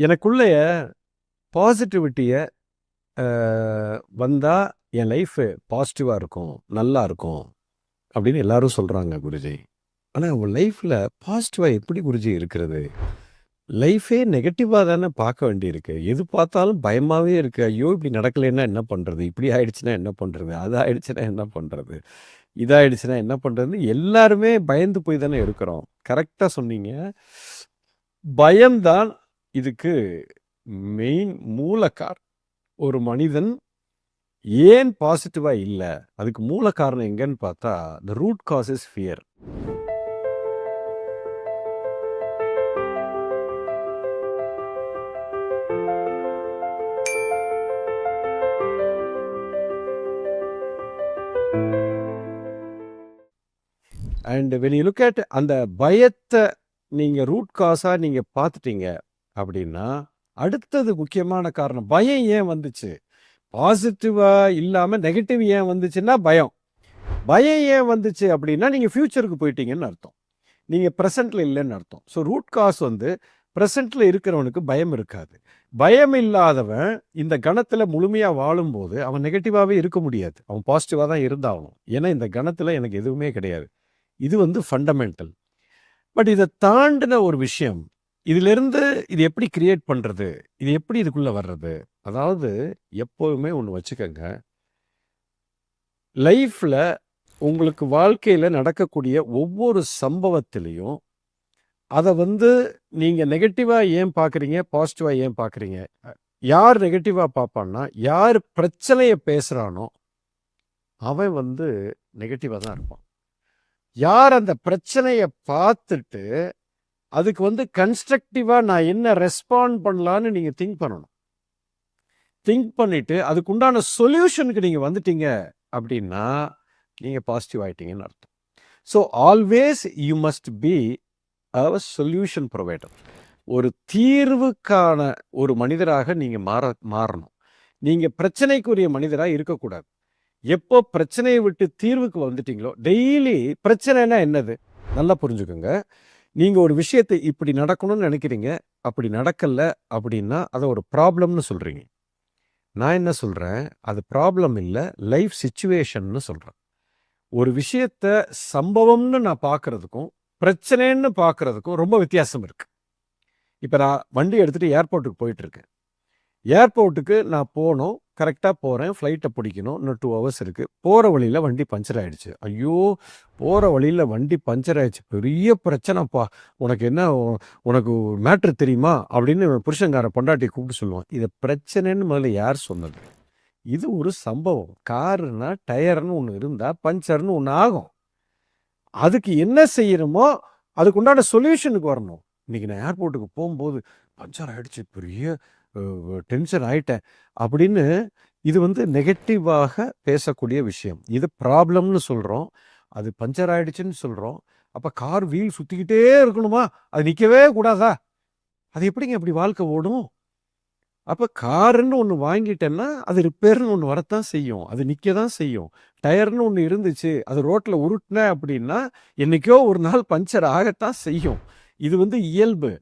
எனக்குள்ளேய பாசிட்டிவிட்டிய அ வந்தா என் லைஃபு பாசிட்டிவா இருக்கும், நல்லா இருக்கும் அப்படின்னு எல்லாரும் சொல்றாங்க குருஜி. ஆனா உன் லைஃப்ல பாசிட்டிவா எப்படி குருஜி இருக்கிறது? லைஃபே நெகட்டிவா தானே பார்க்க வேண்டியிருக்கு. எது பார்த்தாலும் பயமாவே இருக்கு. ஐயோ! இப்படி நடக்கலைன்னா என்ன பண்றது? இப்படி ஆயிடுச்சுன்னா என்ன பண்றது? அது ஆயிடுச்சுன்னா என்ன பண்றது? இதாயிடுச்சுன்னா என்ன பண்றதுன்னு எல்லாருமே பயந்து போய் தானே இருக்கிறோம். கரெக்ட்டா சொன்னீங்க. பயம் தான் இதுக்கு மெயின் மூல ஒரு மனிதன் ஏன் பாசிட்டிவா இல்ல? அதுக்கு மூல காரணம் எங்கன்னு பார்த்தா, the root cause is fear. And when you look at அந்த பயத்த நீங்க ரூட் காஸா நீங்க பார்த்துட்டீங்க அப்படின்னா, அடுத்தது முக்கியமான காரணம் பயம் ஏன் வந்துச்சு? பாசிட்டிவா இல்லாம நெகட்டிவ் ஏன் வந்துச்சுன்னா பயம். பயம் ஏன் வந்துச்சு அப்படின்னா, நீங்க ஃபியூச்சருக்கு போயிட்டீங்கன்னு அர்த்தம். நீங்க பிரசன்ட்ல இல்லைன்னு அர்த்தம். ஸோ ரூட் காஸ் வந்து பிரசன்ட்ல இருக்கிறவனுக்கு பயம் இருக்காது. பயம் இல்லாதவன் இந்த கணத்துல முழுமையா வாழும்போது அவன் நெகட்டிவாவே இருக்க முடியாது. அவன் பாசிட்டிவா தான் இருந்தாகணும். ஏன்னா இந்த கணத்துல எனக்கு எதுவுமே கிடையாது. இது வந்து ஃபண்டமெண்டல். பட் இதை தாண்டின ஒரு விஷயம், இதிலிருந்து இது எப்படி கிரியேட் பண்றது? இது எப்படி இதுக்குள்ள வர்றது? அதாவது எப்போதுமே ஒன்று வச்சுக்கோங்க, லைஃப்ல உங்களுக்கு வாழ்க்கையில நடக்கக்கூடிய ஒவ்வொரு சம்பவத்திலையும் அதை வந்து நீங்க நெகட்டிவா ஏன் பார்க்குறீங்க, பாசிட்டிவா ஏன் பார்க்குறீங்க? யார் நெகட்டிவா பார்ப்பான்னா, யார் பிரச்சனையை பேசுறானோ அவன் வந்து நெகட்டிவா தான் இருப்பான். யார் அந்த பிரச்சனையை பார்த்துட்டு அதுக்கு வந்து கன்ஸ்ட்ரக்டிவா நான் என்ன ரெஸ்பாண்ட் பண்ணலான்னு நீங்க திங்க் பண்ணணும். திங்க் பண்ணிட்டு அதுக்குண்டான சொல்யூஷனுக்கு நீங்க வந்துட்டீங்க அப்படின்னா நீங்க பாசிட்டிவ் ஆயிட்டீங்கன்னு அர்த்தம். So always you must be a solution provider. ஒரு தீர்வுக்கான ஒரு மனிதராக நீங்க மாறணும். நீங்க பிரச்சனைக்குரிய மனிதராக இருக்கக்கூடாது. எப்போ பிரச்சனையை விட்டு தீர்வுக்கு வந்துட்டீங்களோ, டெய்லி பிரச்சனைனா என்னது நல்லா புரிஞ்சுக்கோங்க. நீங்க ஒரு விஷயத்தை இப்படி நடக்கணும்னு நினைக்கிறீங்க, அப்படி நடக்கல அப்படின்னா அதை ஒரு ப்ராப்ளம்னு சொல்றீங்க. நான் என்ன சொல்றேன், அது ப்ராப்ளம் இல்லை, லைஃப் சிச்சுவேஷன்னு சொல்றேன். ஒரு விஷயத்த சம்பவம்னு நான் பார்க்கறதுக்கும் பிரச்சனைன்னு பார்க்கறதுக்கும் ரொம்ப வித்தியாசம் இருக்கு. இப்போ நான் வண்டி எடுத்துட்டு ஏர்போர்ட்டுக்கு போயிட்டு இருக்கேன். ஏர்போர்ட்டுக்கு நான் போகணும், கரெக்டாக போகிறேன், ஃப்ளைட்டை பிடிக்கணும், இன்னும் 2 ஹவர்ஸ் இருக்குது. போகிற வழியில் வண்டி பஞ்சர் ஆகிடுச்சு. ஐயோ, போகிற வழியில் வண்டி பஞ்சர் ஆகிடுச்சு, பெரிய பிரச்சனைப்பா, உனக்கு என்ன, உனக்கு மேட்ரு தெரியுமா அப்படின்னு புருஷங்கார பொண்டாட்டியை கூப்பிட்டு சொல்லுவான். இதை பிரச்சனைன்னு முதல்ல யார் சொன்னது? இது ஒரு சம்பவம். காருனா டயர்னு ஒன்று இருந்தால் பஞ்சர்னு ஒன்று ஆகும். அதுக்கு என்ன செய்யணுமோ அதுக்கு உண்டான சொல்யூஷனுக்கு வரணும். இன்னைக்கு நான் ஏர்போர்ட்டுக்கு போகும்போது பஞ்சர் ஆகிடுச்சு, பெரிய டென்ஷன் ஆயிட்டேன் அப்படின்னு இது வந்து நெகட்டிவாக பேசக்கூடிய விஷயம். இது ப்ராப்ளம்னு சொல்கிறோம், அது பஞ்சர் ஆயிடுச்சுன்னு சொல்கிறோம். அப்போ கார் வீல் சுற்றிக்கிட்டே இருக்கணுமா? அது நிற்கவே கூடாதா? அது எப்படிங்க அப்படி வாழ்க்கை ஓடும்? அப்போ காருன்னு ஒன்று வாங்கிட்டேன்னா அது ரிப்பேர்னு ஒன்று வரத்தான் செய்யும், அது நிற்க தான் செய்யும். டயர்னு ஒன்று இருந்துச்சு, அது ரோட்டில் உருட்டினேன் அப்படின்னா என்றைக்கோ ஒரு நாள் பஞ்சர் ஆகத்தான் செய்யும். இது வந்து இயல்பு.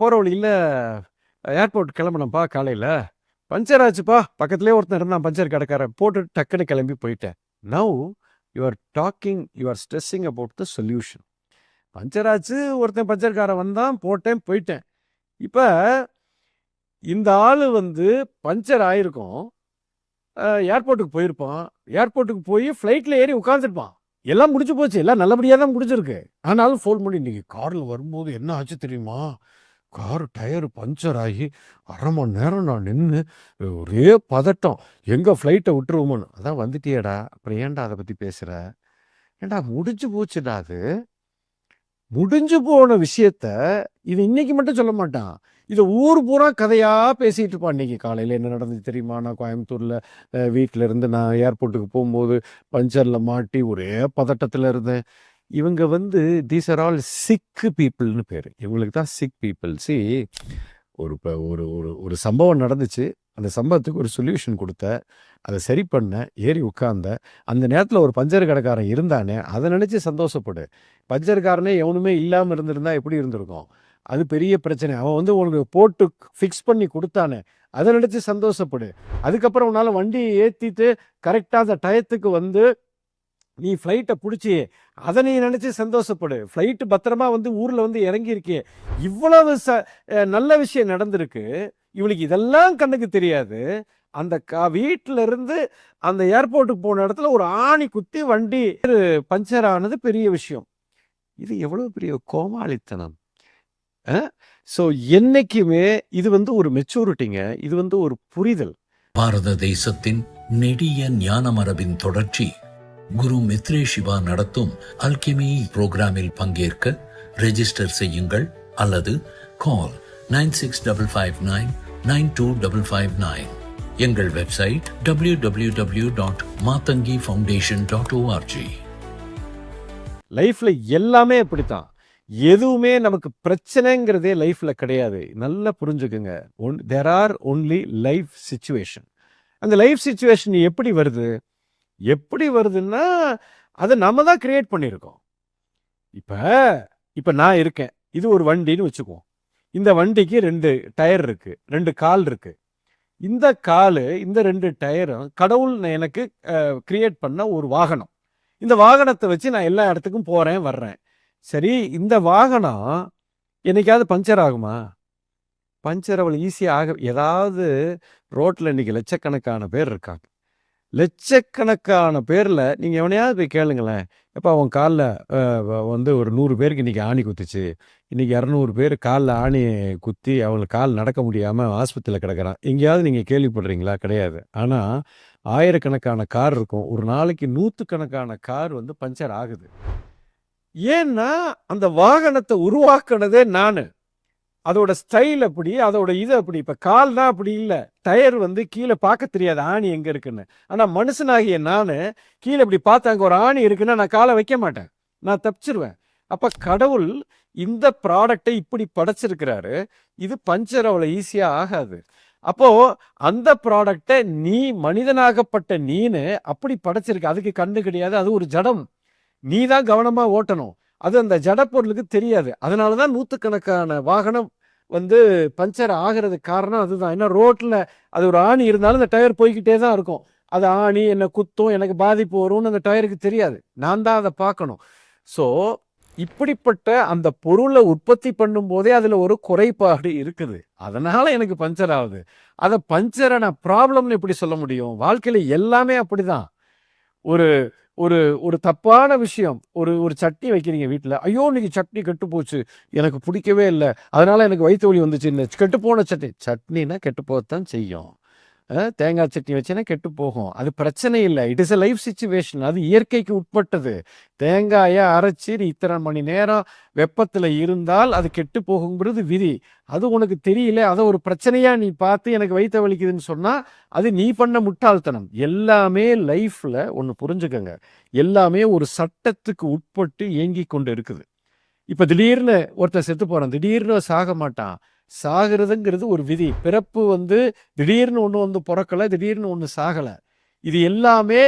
போகிற வழியில் ஏர்போர்ட் கிளம்புனப்பா, காலையில் பஞ்சர் ஆச்சுப்பா, பக்கத்துலேயே ஒருத்தன் இருந்தான் பஞ்சர் கடைக்காரன், போட்டு டக்குன்னு கிளம்பி போயிட்டேன். Now you are talking, you are stressing about the solution. Puncture ஆச்சு, ஒருத்தன் பஞ்சர்காரன் வந்தான், போட்டேன், போயிட்டேன். இப்போ இந்த ஆள் வந்து பஞ்சர் ஆயிருக்கும், ஏர்போர்ட்டுக்கு போயிருப்பான், ஏர்போர்ட்டுக்கு போய் ஃப்ளைட்டில் ஏறி உட்காந்துருப்பான், எல்லாம் முடிஞ்சு போச்சு, எல்லாம் நல்லபடியாக தான் முடிஞ்சிருக்கு. ஆனாலும் ஃபோன் பண்ணி, இன்னைக்கு காரில் வரும்போது என்ன ஆச்சு தெரியுமா, கார் டயரு பஞ்சர் ஆகி 1/2 மணி நேரம் நான் நின்று ஒரே பதட்டம், எங்கே ஃப்ளைட்டை விட்டுருவோமோன்னு. அதான் வந்துட்டியேடா, அப்புறம் ஏன்டா அதை பற்றி பேசுகிற? ஏன்டா முடிஞ்சு போச்சுடா, அது முடிஞ்சு போன விஷயத்த இது இன்னைக்கு மட்டும் சொல்ல மாட்டான், இதை ஊர் பூரா கதையாக பேசிகிட்டு இருப்பான். இன்றைக்கி காலையில் என்ன நடந்துச்சு தெரியுமா, நான் கோயம்புத்தூரில் வீட்டில் இருந்து நான் ஏர்போர்ட்டுக்கு போகும்போது பஞ்சரில் மாட்டி ஒரே பதட்டத்தில் இருந்தேன். இவங்க வந்து தீஸ் ஆர் ஆல் சிக் பீப்புள்னு பேர். இவங்களுக்கு தான் சிக் பீப்புள். சி, ஒரு இப்போ ஒரு ஒரு ஒரு சம்பவம் நடந்துச்சு, அந்த சம்பவத்துக்கு ஒரு சொல்யூஷன் கொடுத்த, அதை சரி பண்ண, ஏறி உட்கார்ந்த, அந்த நேரத்தில் ஒரு பஞ்சர் கடைக்காரன் இருந்தானே, அதை நினச்சி சந்தோஷப்படு. பஞ்சர்காரனே எவனுமே இல்லாமல் இருந்திருந்தா எப்படி இருந்திருக்கும்? அது பெரிய பிரச்சனை. அவன் வந்து உனக்கு போட்டு ஃபிக்ஸ் பண்ணி குடுத்தானே, அத நெனச்சு சந்தோஷப்படு. அதுக்கப்புறம் உன்னால வண்டிய ஏத்திட்டு கரெக்ட்டா அந்த டயத்துக்கு வந்து நீ ஃப்ளைட்ட புடிச்சு, அத நீ நெனச்சு சந்தோஷப்படு. ஃப்ளைட் பத்திரமா வந்து ஊர்ல வந்து இறங்கியிருக்கே. இவ்வளவு நல்ல விஷயம் நடந்திருக்கு. இவனுக்கு இதெல்லாம் கண்ணுக்கு தெரியாது. அந்த வீட்ல இருந்து அந்த ஏர்போர்ட்டுக்கு போன இடத்துல ஒரு ஆணி குத்தி வண்டி பஞ்சர் ஆனது பெரிய விஷயம். இது எவ்வளவு பெரிய கோமாளித்தனம். அ ஸோ என்னைக்குமே இது வந்து ஒரு மெச்சூரிட்டிங்க. இது வந்து ஒரு புரிதல். பாரத தேசத்தின் நெடிய ஞான மரபின் தொடர்ச்சி குரு மித்ரே சிவா நடத்தும் அல்கெமி புரோகிராமில் பங்கேற்க ரெஜிஸ்டர் செய்யுங்கள் அல்லது கால் 9655992559. எங்கள் வெப்சைட் www.matangifoundation.org. லைஃப்ல எல்லாமே அப்படித்தான். எதுவுமே நமக்கு பிரச்சனைங்கிறதே லைஃப்ல கிடையாது. நல்லா புரிஞ்சுக்குங்க. There are only life situation. அந்த லைஃப் சிச்சுவேஷன் எப்படி வருது? எப்படி வருதுன்னா, அதை நம்ம தான் கிரியேட் பண்ணியிருக்கோம். இப்ப இப்ப நான் இருக்கேன். இது ஒரு வண்டின்னு வச்சுக்குவோம். இந்த வண்டிக்கு 2 டயர் இருக்கு, 2 கால் இருக்கு. இந்த காலு, இந்த 2 டயரும் கடவுள் எனக்கு கிரியேட் பண்ண ஒரு வாகனம். இந்த வாகனத்தை வச்சு நான் எல்லா இடத்துக்கும் போறேன், வர்றேன். சரி, இந்த வாகனம் என்னைக்காவது பஞ்சர் ஆகுமா? பஞ்சர் அவ்வளவு ஈஸியா ஏதாவது ரோட்ல இன்னைக்கு லட்சக்கணக்கான பேர் இருக்காங்க. லட்சக்கணக்கான பேர்ல நீங்க எவனையாவது போய் கேளுங்களேன். எப்ப அவன் காலில் வந்து ஒரு 100 பேருக்கு இன்னைக்கு ஆணி குத்துச்சு, இன்னைக்கு 200 பேர் காலில் ஆணி குத்தி அவங்களுக்கு கால் நடக்க முடியாம ஆஸ்பத்திரியில் கிடக்குறான். எங்கேயாவது நீங்க கேள்விப்படுறீங்களா? கிடையாது. ஆனா ஆயிரக்கணக்கான கார் இருக்கும். ஒரு நாளைக்கு 100கணக்கான கார் வந்து பஞ்சர் ஆகுது. ஏன்னா அந்த வாகனத்தை உருவாக்குனதே நானு. அதோட ஸ்டைல் அப்படி, அதோட இது அப்படி. இப்ப கால் தான் அப்படி இல்லை. டயர் வந்து கீழே பார்க்க தெரியாது ஆணி எங்க இருக்குன்னு. ஆனா மனுஷனாகிய நானு கீழே இப்படி பார்த்தா அங்க ஒரு ஆணி இருக்குன்னா நான் காலை வைக்க மாட்டேன், நான் தப்பிச்சிருவேன். அப்ப கடவுள் இந்த ப்ராடக்டை இப்படி படைச்சிருக்கிறாரு. இது பஞ்சர் அவ்வளவு ஈஸியா ஆகாது. அப்போ அந்த ப்ராடக்டை நீ மனிதனாகப்பட்ட நீனு அப்படி படைச்சிருக்க. அதுக்கு கண்ணு கிடையாது, அது ஒரு ஜடம். நீ தான் கவனமா ஓட்டணும். அது அந்த ஜட பொருளுக்கு தெரியாது. அதனாலதான் 100கணக்கான வாகனம் வந்து பஞ்சர் ஆகிறதுக்கு காரணம் அதுதான். ஏன்னா ரோட்ல அது ஒரு ஆணி இருந்தாலும் அந்த டயர் போய்கிட்டே தான் இருக்கும். அது ஆணி என்ன குத்தும், எனக்கு பாதிப்பு வரும்னு அந்த டயருக்கு தெரியாது. நான் தான் அதை பார்க்கணும். ஸோ இப்படிப்பட்ட அந்த பொருளை உற்பத்தி பண்ணும் போதே அதுல ஒரு குறைபாடு இருக்குது. அதனால எனக்கு பஞ்சர் ஆகுது. அதை பஞ்சரை நான் ப்ராப்ளம்னு எப்படி சொல்ல முடியும்? வாழ்க்கையில எல்லாமே அப்படிதான். ஒரு ஒரு ஒரு தப்பான விஷயம். ஒரு சட்னி வைக்கிறீங்க வீட்டில். ஐயோ இன்னைக்கு சட்னி கெட்டு போச்சு, எனக்கு பிடிக்கவே இல்லை, அதனால எனக்கு வயிற்று வலி வந்துச்சு. கெட்டு போன சட்னினா கெட்டு போகத்தான் செய்யும். தேங்காய் சட்னி வச்சுன்னா கெட்டு போகும். அது பிரச்சனை இல்லை. It is a life situation. அது இயற்கைக்கு உட்பட்டது. தேங்காயை அரைச்சி இத்தனை மணி நேரம் வெப்பத்தில் இருந்தால் அது கெட்டு போகுங்கிறது விதி. அது உனக்கு தெரியல, அதை ஒரு பிரச்சனையா நீ பார்த்து எனக்கு வயிற்று வலிக்குதுன்னு சொன்னா அது நீ பண்ண முட்டாள்தனம். எல்லாமே லைஃப்ல ஒன்று புரிஞ்சுக்கங்க, எல்லாமே ஒரு சட்டத்துக்கு உட்பட்டு இயங்கி கொண்டு இருக்குது. இப்ப திடீர்னு ஒருத்தன் செத்து போறான், திடீர்னு சாக மாட்டான். சாகிறதுங்கிறது ஒரு விதி. பிறப்பு வந்து திடீர்னு ஒன்று வந்து பிறக்கலை, திடீர்னு ஒன்று சாகலை. இது எல்லாமே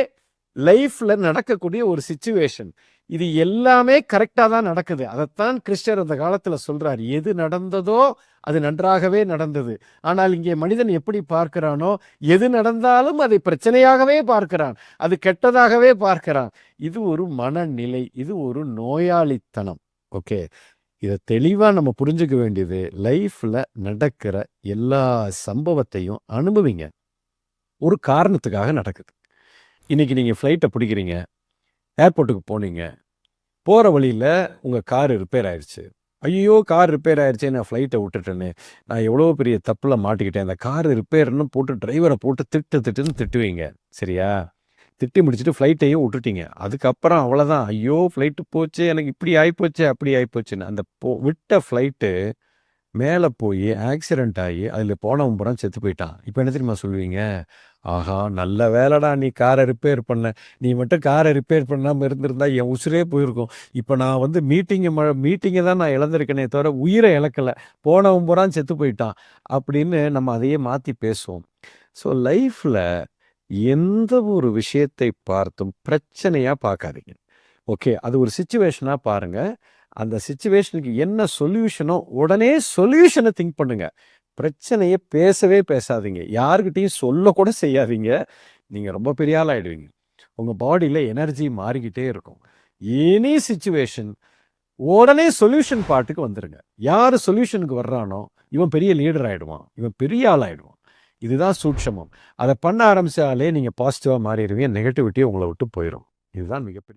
லைஃப்ல நடக்கக்கூடிய ஒரு சிச்சுவேஷன். இது எல்லாமே கரெக்டா தான் நடக்குது. அதைத்தான் கிறிஸ்டர் அந்த காலத்துல சொல்றாரு, எது நடந்ததோ அது நன்றாகவே நடந்தது. ஆனால் இங்கே மனிதன் எப்படி பார்க்கிறானோ, எது நடந்தாலும் அதை பிரச்சனையாகவே பார்க்கிறான், அது கெட்டதாகவே பார்க்கிறான். இது ஒரு மனநிலை, இது ஒரு நோயாளித்தனம். ஓகே, இதை தெளிவாக நம்ம புரிஞ்சுக்க வேண்டியது, லைஃப்பில் நடக்கிற எல்லா சம்பவத்தையும் அனுபவிங்க. ஒரு காரணத்துக்காக நடக்குது. இன்னைக்கு நீங்கள் ஃப்ளைட்டை பிடிக்கிறீங்க, ஏர்போர்ட்டுக்கு போனீங்க, போகிற வழியில் உங்கள் கார் ரிப்பேர் ஆயிடுச்சு. ஐயோ கார் ரிப்பேர் ஆயிடுச்சு, நான் ஃப்ளைட்டை விட்டுட்டேன்னு, நான் எவ்வளோ பெரிய தப்பில் மாட்டிக்கிட்டேன். அந்த கார் ரிப்பேர்னு போட்டு டிரைவரை போட்டு திட்டுன்னு திட்டுவீங்க. சரியா? திட்டி முடிச்சுட்டு ஃப்ளைட்டையும் விட்டுட்டீங்க. அதுக்கப்புறம் அவ்வளோதான், ஐயோ ஃப்ளைட்டு போச்சு, எனக்கு இப்படி ஆகிப்போச்சு அப்படி ஆகிப்போச்சுன்னு. அந்த விட்ட ஃப்ளைட்டு மேலே போய் ஆக்சிடென்ட் ஆகி அதில் போனவன் பூரா செத்து போயிட்டான். இப்போ என்ன தெரியுமா சொல்லுவீங்க? ஆஹா நல்ல வேலைடா நீ காரை ரிப்பேர் பண்ண, நீ மட்டும் காரை ரிப்பேர் பண்ணாமல் இருந்திருந்தா என் உசுரே போயிருக்கும். இப்போ நான் வந்து மீட்டிங்கை தான் நான் இழந்திருக்கேனே தவிர உயிரை இழக்கலை, போனவன் பூரா செத்து போயிட்டான் அப்படின்னு நம்ம அதையே மாற்றி பேசுவோம். ஸோ லைஃப்பில் எந்த ஒரு விஷயத்தை பார்த்தும் பிரச்சனையா பார்க்காதீங்க. ஓகே, அது ஒரு சிச்சுவேஷனா பாருங்க. அந்த சிச்சுவேஷனுக்கு என்ன சொல்யூஷனோ உடனே சொல்யூஷனை திங்க் பண்ணுங்க. பிரச்சனையை பேசவே பேசாதீங்க. யாருக்கிட்டையும் சொல்லக்கூட செய்யாதீங்க. நீங்கள் ரொம்ப பெரிய ஆள் ஆகிடுவீங்க. உங்கள் பாடியில் எனர்ஜி மாறிக்கிட்டே இருக்கும். எனி சிச்சுவேஷன் உடனே சொல்யூஷன் பாட்டுக்கு வந்துடுங்க. யார் சொல்யூஷனுக்கு வர்றானோ இவன் பெரிய லீடர் ஆகிடுவான், இவன் பெரிய ஆள் ஆகிடுவான். இதுதான் சூட்சமம். அதை பண்ண ஆரம்பித்தாலே நீங்கள் பாசிட்டிவாக மாறிடுவீங்க. நெகட்டிவிட்டி உங்களை விட்டு போயிடும். இதுதான் மிகப்பெரிய